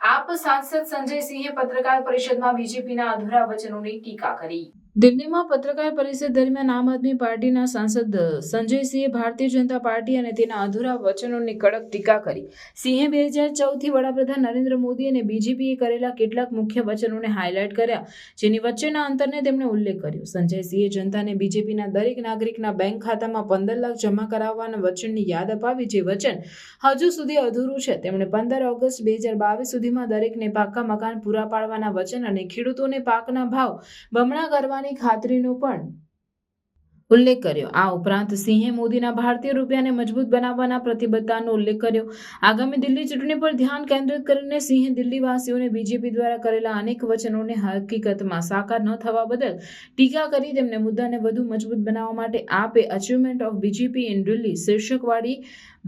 આપ સાંસદ સંજય સિંહે પત્રકાર પરિષદમાં બીજેપીના અધૂરા વચનોની ટીકા કરી। દિલ્હીમાં પત્રકાર પરિષદ દરમિયાન આમ આદમી પાર્ટીના સાંસદ સંજય સિંહે ભારતીય જનતા પાર્ટી અને તેના અધૂરા વચનોની કડક ટીકા કરી। સિંહે 2014થી વડાપ્રધાન નરેન્દ્ર મોદી અને બીજેપીએ કરેલા કેટલાક મુખ્ય વચનોને હાઇલાઇટ કર્યા, જેની વચ્ચેના અંતરને તેમણે ઉલ્લેખ કર્યો। સંજય સિંહે જનતાને બીજેપીના દરેક નાગરિકના બેંક ખાતામાં 15 લાખ જમા કરાવવાના વચનની યાદ અપાવી, જે વચન હજુ સુધી અધૂરું છે। તેમણે 15 ઓગસ્ટ 2022 સુધીમાં દરેકને પાક્કા મકાન પૂરા પાડવાના વચન અને ખેડૂતોને પાકના ભાવ બમણા કરવાની ખાતરીનો પણ ઉલ્લેખ કર્યો। આ ઉપરાંત સિંહે મોદીના ભારતીય રૂપિયાને મજબૂત બનાવવાના પ્રતિબદ્ધતાનો ઉલ્લેખ કર્યો। આગામી દિલ્હી ચૂંટણી પર ધ્યાન કેન્દ્રિત કરીને સિંહે દિલ્હીવાસીઓને બીજેપી દ્વારા કરેલા અનેક વચનોને હકીકતમાં સાકાર ન થવા બદલ ટીકા કરી। તેમને મુદ્દાને વધુ મજબૂત બનાવવા માટે આપે achievement of BJP in Delhi શીર્ષકવાળી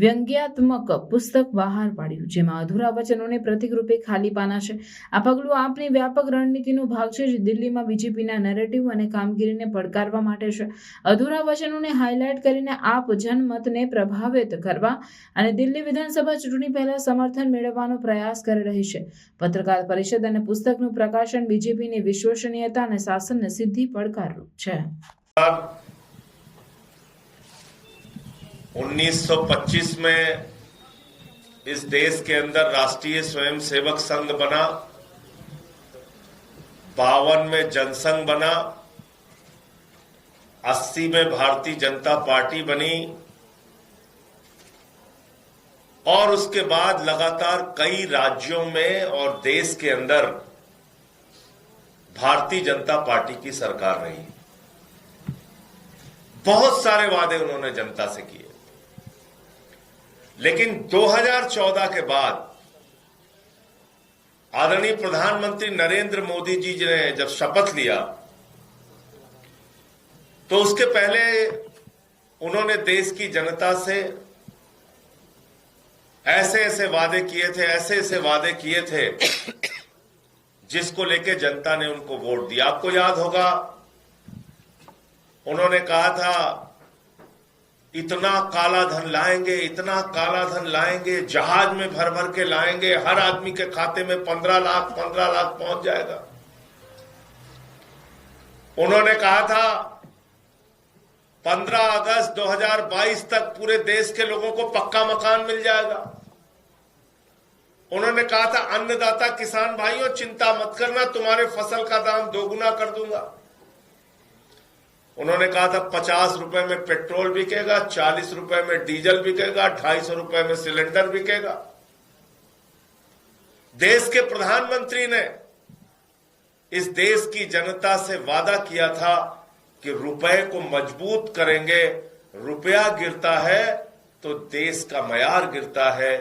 વ્યંગ્યાત્મક પુસ્તક બહાર પાડ્યું, જેમાં અધૂરા વચનોને પ્રતીક રૂપે ખાલી પાના છે। આ પગલું આપની વ્યાપક રણનીતિનો ભાગ છે, જે દિલ્હીમાં બીજેપીના નેરેટિવ અને કામગીરીને પડકારવા માટે છે। અધૂરા વચનોને હાઇલાઇટ કરીને આપ જનમતને પ્રભાવિત કરવા અને દિલ્હી વિધાનસભા ચૂંટણી પહેલા સમર્થન મેળવવાનો પ્રયાસ કરી રહી છે। પત્રકાર પરિષદ અને પુસ્તકનું પ્રકાશન બીજેપીની વિશ્વસનીયતા અને શાસનને સીધી પડકારરૂપ છે। 1925 में इस देश के अंदर राष्ट्रीय स्वयंसेवक संघ बना, 52 में जनसंघ बना, 80 में भारतीय जनता पार्टी बनी और उसके बाद लगातार कई राज्यों में और देश के अंदर भारतीय जनता पार्टी की सरकार रही। बहुत सारे वादे उन्होंने जनता से किए, लेकिन 2014 के बाद आदरणीय प्रधानमंत्री नरेंद्र मोदी जी ने जब शपथ लिया तो उसके पहले उन्होंने देश की जनता से ऐसे ऐसे वादे किए थे जिसको लेके जनता ने उनको वोट दिया। आपको याद होगा, उन्होंने कहा था इतना काला धन लाएंगे, जहाज में भर भर के लाएंगे, हर आदमी के खाते में 15 लाख पहुंच जाएगा। उन्होंने कहा था 15 अगस्त 2022 तक पूरे देश के लोगों को पक्का मकान मिल जाएगा। उन्होंने कहा था अन्नदाता किसान भाइयों, चिंता मत करना, तुम्हारे फसल का दाम दोगुना कर दूंगा। उन्होंने कहा था 50 रुपए में पेट्रोल बिकेगा, 40 रुपए में डीजल बिकेगा, 250 रुपए में सिलेंडर बिकेगा। देश के प्रधानमंत्री ने इस देश की जनता से वादा किया था कि रुपए को मजबूत करेंगे। रुपया गिरता है तो देश का मयार गिरता है,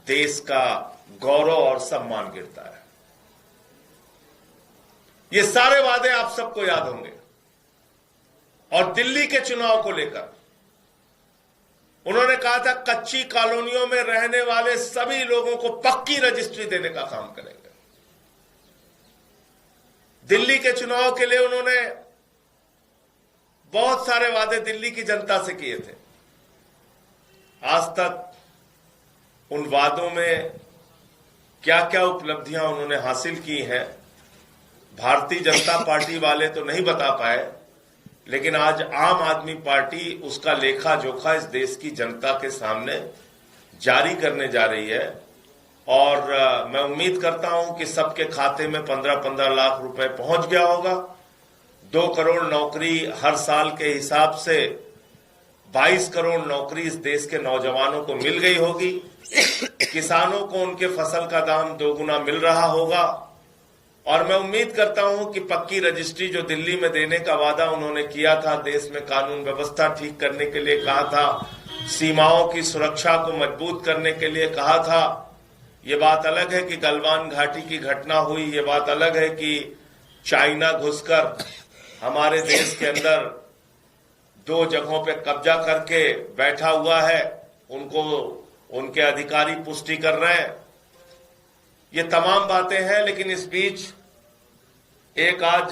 देश का गौरव और सम्मान गिरता है। ये सारे वादे आप सबको याद होंगे। और दिल्ली के चुनाव को लेकर उन्होंने कहा था कच्ची कॉलोनियों में रहने वाले सभी लोगों को पक्की रजिस्ट्री देने का काम करेंगे। दिल्ली के चुनाव के लिए उन्होंने बहुत सारे वादे दिल्ली की जनता से किए थे। आज तक उन वादों में क्या क्या उपलब्धियां उन्होंने हासिल की हैं, भारतीय जनता पार्टी वाले तो नहीं बता पाए, लेकिन आज आम आदमी पार्टी उसका लेखा जोखा इस देश की जनता के सामने जारी करने जा रही है। और मैं उम्मीद करता हूं कि सबके खाते में 15-15 लाख रुपए पहुंच गया होगा। 2 करोड़ नौकरी हर साल के हिसाब से 22 करोड़ नौकरी इस देश के नौजवानों को मिल गई होगी। किसानों को उनके फसल का दाम दोगुना मिल रहा होगा। और मैं उम्मीद करता हूं कि पक्की रजिस्ट्री जो दिल्ली में देने का वादा उन्होंने किया था, देश में कानून व्यवस्था ठीक करने के लिए कहा था, सीमाओं की सुरक्षा को मजबूत करने के लिए कहा था। ये बात अलग है कि गलवान घाटी की घटना हुई, ये बात अलग है कि चाइना घुसकर हमारे देश के अंदर 2 जगहों पे कब्जा करके बैठा हुआ है, उनको उनके अधिकारी पुष्टि कर रहे हैं। ये तमाम बातें हैं, लेकिन इस बीच एक आज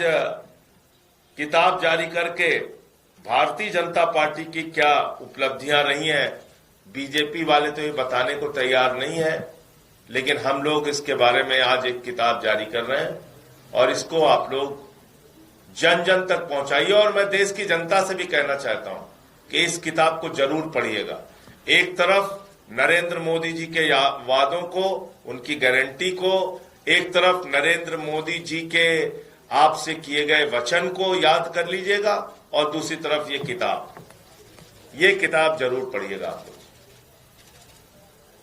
किताब जारी करके भारतीय जनता पार्टी की क्या उपलब्धियां रही हैं, बीजेपी वाले तो ये बताने को तैयार नहीं है, लेकिन हम लोग इसके बारे में आज एक किताब जारी कर रहे हैं और इसको आप लोग जन जन तक पहुंचाइए। और मैं देश की जनता से भी कहना चाहता हूं कि इस किताब को जरूर पढ़िएगा। एक तरफ नरेंद्र मोदी जी के वादों को, उनकी गारंटी को, एक तरफ नरेंद्र मोदी जी के आपसे किए गए वचन को याद कर लीजिएगा और दूसरी तरफ ये किताब जरूर पढ़िएगा आप लोग।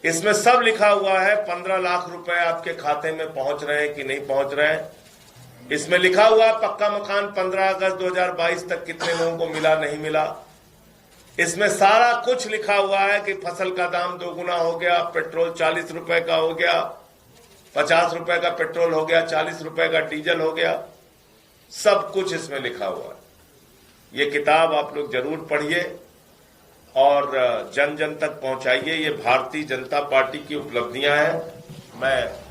इसमें सब लिखा हुआ है। 15 लाख रुपए आपके खाते में पहुंच रहे हैं कि नहीं पहुंच रहे हैं, इसमें लिखा हुआ है पक्का मकान 15 अगस्त 2022 तक कितने लोगों को मिला, नहीं मिला। इसमें सारा कुछ लिखा हुआ है कि फसल का दाम 2 गुना हो गया, पेट्रोल 40 रुपए का हो गया, 50 रुपए का पेट्रोल हो गया, 40 रुपए का डीजल हो गया, सब कुछ इसमें लिखा हुआ है। ये किताब आप लोग जरूर पढ़िए और जन जन तक पहुंचाइए। ये भारतीय जनता पार्टी की उपलब्धियां हैं। मैं